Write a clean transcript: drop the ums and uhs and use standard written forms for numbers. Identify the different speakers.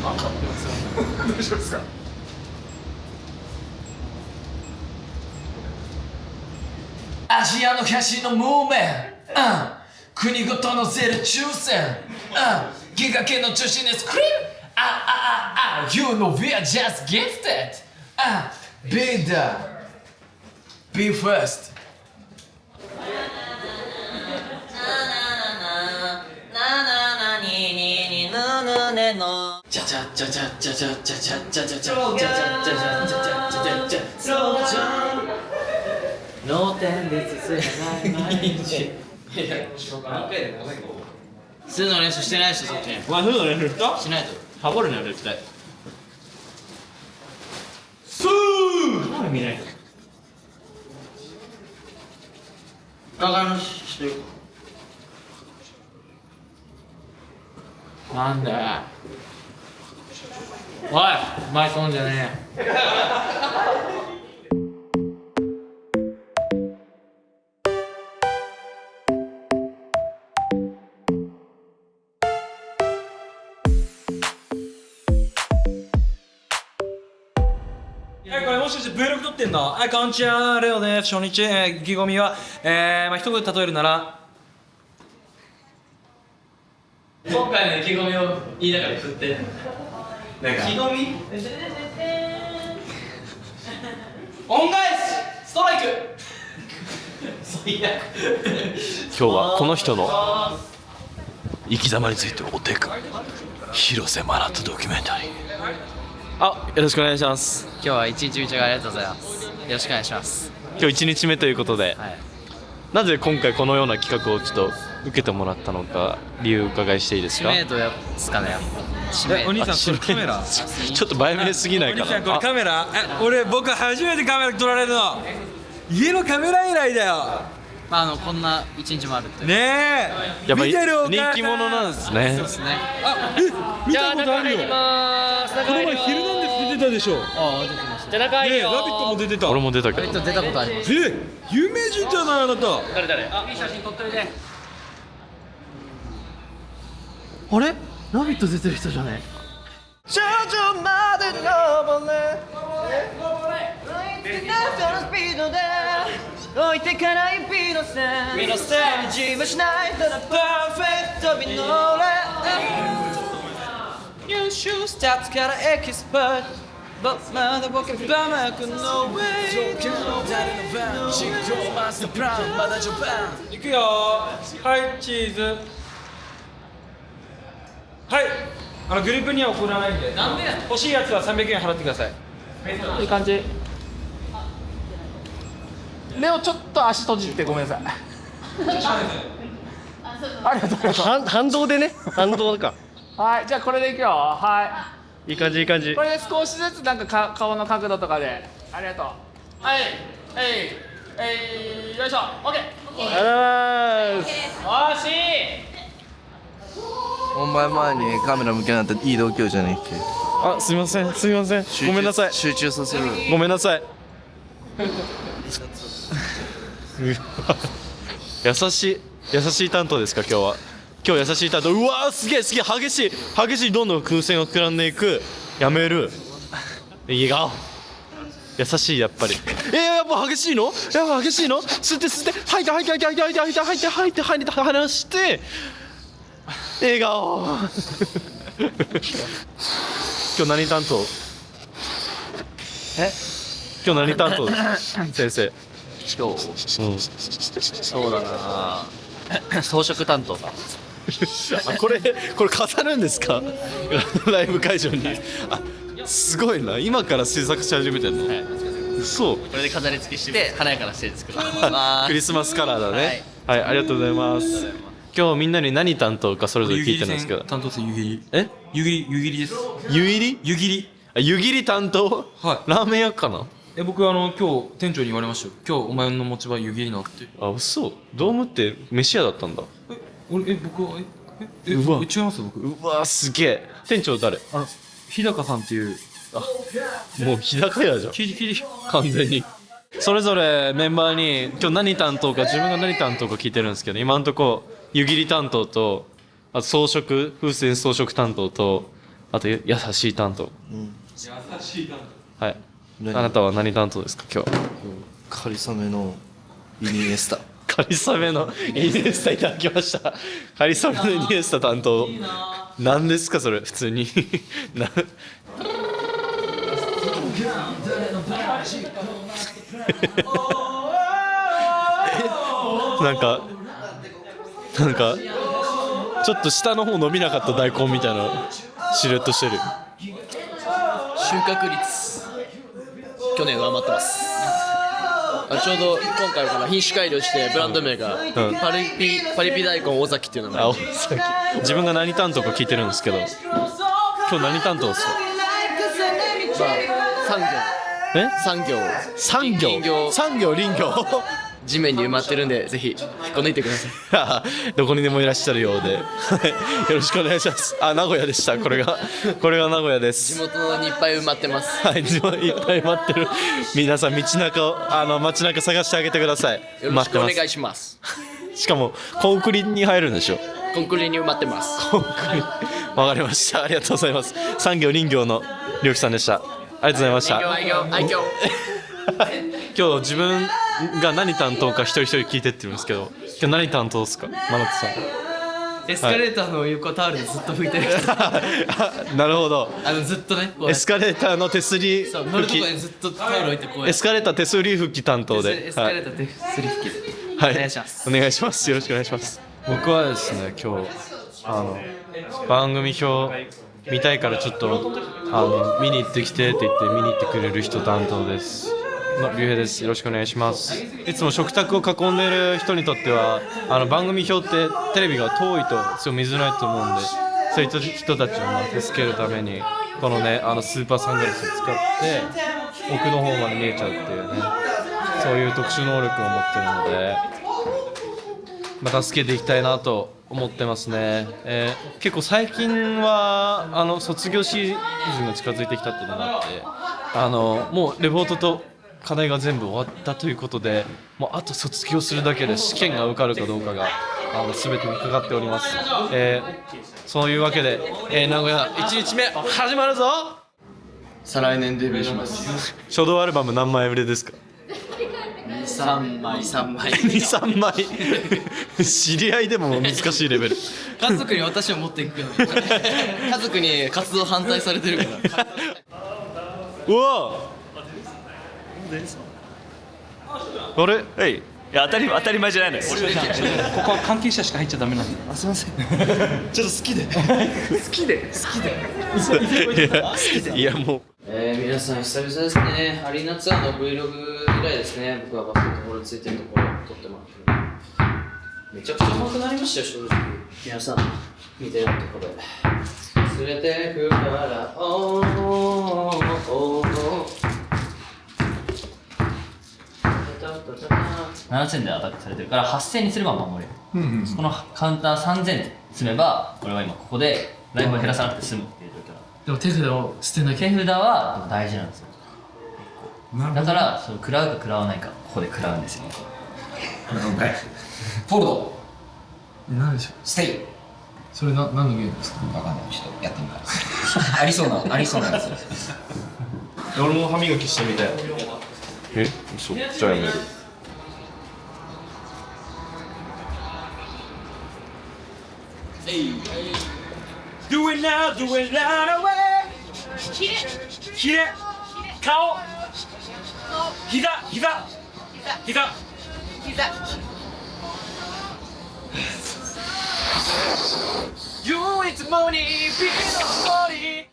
Speaker 1: あ、勝ってますよ。大丈夫ですか。アジアの橋のムーメン、国ごとのゼロ抽選、銀河系の中心でスクリーム、You know we are just gifted, be there, be first. じゃじゃじゃじゃじゃじゃじゃじゃじゃじゃじゃじゃじゃじゃじゃじゃじゃじゃじゃそうじゃん脳天で進めない毎日数の練習してないでしょそっちに
Speaker 2: お前フード練習した
Speaker 1: しないと
Speaker 2: ハボるねよ絶対スー見ない
Speaker 1: わかりましたよなんでおいマイクオンじゃね
Speaker 2: これもしかして Vlog 撮ってんの？はい、こんにちは、レオです。初日、意気込みは、一言で例えるなら
Speaker 1: 今回の意気込みを言いながら振ってなんか意気込み恩返しストライク最悪
Speaker 3: 今日はこの人の生き様について追っていく広瀬真奈ドキュメンタリー。あ、よろしくお願いします。
Speaker 1: 今日は一日目がありがとうございますよろしくお願いします
Speaker 3: 今日1日目ということで、
Speaker 1: はい、
Speaker 3: なぜ今回このような企画をちょっと受けてもらったのか理由伺いしていいですか？
Speaker 1: 知名度やつかね
Speaker 2: お兄さんこれカメラ
Speaker 3: ちょっと売名すぎないか
Speaker 2: お兄さんこれ
Speaker 3: な。
Speaker 2: カメラ僕初めてカメラ撮られるの家のカメラ以来だよ
Speaker 1: まあこんな一日もあるって
Speaker 2: ねえ
Speaker 3: やっぱり
Speaker 2: 見てるお母さん
Speaker 3: 人気者なんですね。
Speaker 1: そうですね
Speaker 2: 見たことあるよこの前ヒルナンデス出てたでしょね
Speaker 1: ああ出てましたじゃあ
Speaker 2: えラビットも出てた
Speaker 3: 俺も出たけど。
Speaker 1: 出たことあります
Speaker 2: 有名人じゃないあなた
Speaker 1: 誰あいい写真撮っといて
Speaker 3: あれ？ラビット出てる人じゃね？
Speaker 2: 頂上まで登れ置いてかないビの線ビの線自慢しないただパーフェクトに乗れ優秀スタートからエキスパート僕まだ僕バマクのウェイいくよはいチーズはいグループには送らないんで
Speaker 1: なんでや
Speaker 2: 欲しいやつは300円払ってください
Speaker 1: いい感じレオちょっと足閉じてごめんなさいありがとうございます
Speaker 3: 反動でね。反動か。
Speaker 1: はいじゃあこれでいくよはい
Speaker 3: い感じいい感じ。
Speaker 1: これで少しずつなんか顔の角度とかでありがとうはいよいしょオッケー
Speaker 3: ありがとうございます。
Speaker 1: 惜しい
Speaker 4: 本番前にカメラ向けなんていい度胸じゃねえっけ。
Speaker 3: あ、すみませんすみません。ごめんなさい。
Speaker 4: 集中させる。
Speaker 3: ごめんなさい。優しい担当ですか今日は。今日優しい担当。うわーすげえ激しいどんどん風船が膨らんでいく。やめる。笑顔。優しいやっぱり。やっぱ激しいの？やっぱ激しいの？吸って吐いて離して笑顔。今日何担当？今日何担当？先生。
Speaker 1: 今日そうだな装飾担当だ
Speaker 3: これ飾るんですか？ライブ会場に。あ、すごいな。今から制作し始めてんの？そう。
Speaker 1: これで飾り付けして華やかなステージ作る
Speaker 3: クリスマスカラーだね。はい、ありがとうございます。今日みんなに何担当かそれぞれ聞いてるんですけど。
Speaker 2: 担当です湯切り
Speaker 3: え？
Speaker 2: 湯切りです
Speaker 3: 湯切り？
Speaker 2: 湯切り
Speaker 3: 湯切り担当？
Speaker 2: はい。
Speaker 3: ラーメン屋かな？
Speaker 2: 僕今日店長に言われましたよ今日お前の持ち場湯切りなって
Speaker 3: あ、嘘。ドームって飯屋だったんだ。
Speaker 2: 僕は
Speaker 3: うわ
Speaker 2: 違います僕
Speaker 3: うわすげえ。店長誰？
Speaker 2: 日高さんっていう
Speaker 3: もう日高屋じゃん。
Speaker 2: 聞いて
Speaker 3: 完全に。それぞれメンバーに今日何担当か自分が何担当か聞いてるんですけど、今のところ湯切り担当と、あと風船装飾担当と、あと優しい担当。はい。あ
Speaker 4: 何
Speaker 3: なたは何担当ですか今日。
Speaker 4: カリサメのイニエスタ。
Speaker 3: カリサメのイニエスタいただきました。カリサメのイニエスタ担当。何ですかそれ普通に。ななんかちょっと下の方伸びなかった大根みたいなシルエットしてる。
Speaker 5: 収穫率去年上回ってます。ちょうど今回から品種改良してブランド名がパリピ大根尾崎っていうのが、
Speaker 3: あ、さっき自分が何担当か聞いてるんですけど、今日何担当ですか？
Speaker 5: 産業
Speaker 3: 産業林業
Speaker 5: 地面に埋まってるんでぜひ引っこ抜いてください。
Speaker 3: どこにでもいらっしゃるようでよろしくお願いします。あ、名古屋でした。これが名古屋で
Speaker 5: 地
Speaker 3: す。
Speaker 5: 元にいっぱい埋まってます。
Speaker 3: はい、いっぱい待ってる皆さん、街中探してあげてください。
Speaker 5: よろしくお願
Speaker 3: 待
Speaker 5: いします。
Speaker 3: ってます。しかもコンクリに入るんでしょ。
Speaker 5: コンクリに埋まってます。
Speaker 3: コンクリわかりました。ありがとうございます。産業林業のりょうきさんでした。ありがとうございました。
Speaker 5: 愛嬌
Speaker 3: 今日自分が何担当か一人一人聞いてってるんですけど、今日何担当ですか、マナトさん。
Speaker 5: エスカレーターの横タオルでずっと拭いてる
Speaker 3: なるほど。
Speaker 5: ずっとねこう
Speaker 3: エスカレーターの手すり
Speaker 5: そう乗るとこ
Speaker 3: 拭き、
Speaker 5: にずっとタオル置いてこうやって
Speaker 3: エスカレーター手すり拭き担当で、
Speaker 5: エスカレーター手すり拭きで
Speaker 3: はい、
Speaker 5: お願いします。
Speaker 3: お願いします。よろしくお願いします。僕はですね、今日番組表見たいからちょっと見に行ってきてって言って見に行ってくれる人担当です。の竜兵です。よろしくお願いします。いつも食卓を囲んでいる人にとっては番組表ってテレビが遠いとすごい見づらいと思うんで、そういう人たちを助けるためにこのねスーパーサングラスを使って奥の方まで見えちゃうっていうね、そういう特殊能力を持ってるので、助けていきたいなと思ってますね。結構最近は卒業シーズンが近づいてきたっていうのがあって、もうレポートと課題が全部終わったということで、もうあと卒業するだけで試験が受かるかどうかが全てにかかっております。そういうわけで、名古屋1日目始まるぞ。
Speaker 5: 再来年デビューします。
Speaker 3: 書道アルバム何枚売れですか
Speaker 5: 3枚
Speaker 3: ？2、3枚知り合いでも難しいレベル。
Speaker 5: 家族に私を持っていくのに家族に活動反対されてるから
Speaker 3: うわあれ、
Speaker 6: はい、いや当たり前じゃないのよ。
Speaker 2: ここは関係者しか入っちゃダメなんだ。
Speaker 5: すいませんちょっと好きで
Speaker 3: いやもう
Speaker 5: 皆さん久々ですね。アリーナツアーの Vlog 以来ですね。僕はバスケットボールついてるところを撮ってもらってめちゃくちゃ上手くなりましたよ、正直。皆さん見てるところで連れてくからおーおーおー
Speaker 7: 7000でアタックされてるから8000にすれば守れる、そこのカウンター3000積めば俺は今ここでライフを減らさなくて済むっていう状況
Speaker 1: でも手札を捨てなきゃ。
Speaker 7: 手札はでも大事なんですよ。だからその食らうか食らわないかここで食らうんですよ。
Speaker 1: フォールド何でしょう。
Speaker 8: ステイ。
Speaker 1: それ何のゲームですか？
Speaker 8: わかんない。ちょっとやってみます。ありそうなんですよ。
Speaker 3: 俺も歯磨きしてみたい。そうじゃあやめる。
Speaker 6: Do it now, do it right away. ひれ、顔、膝。You it's money, be the money.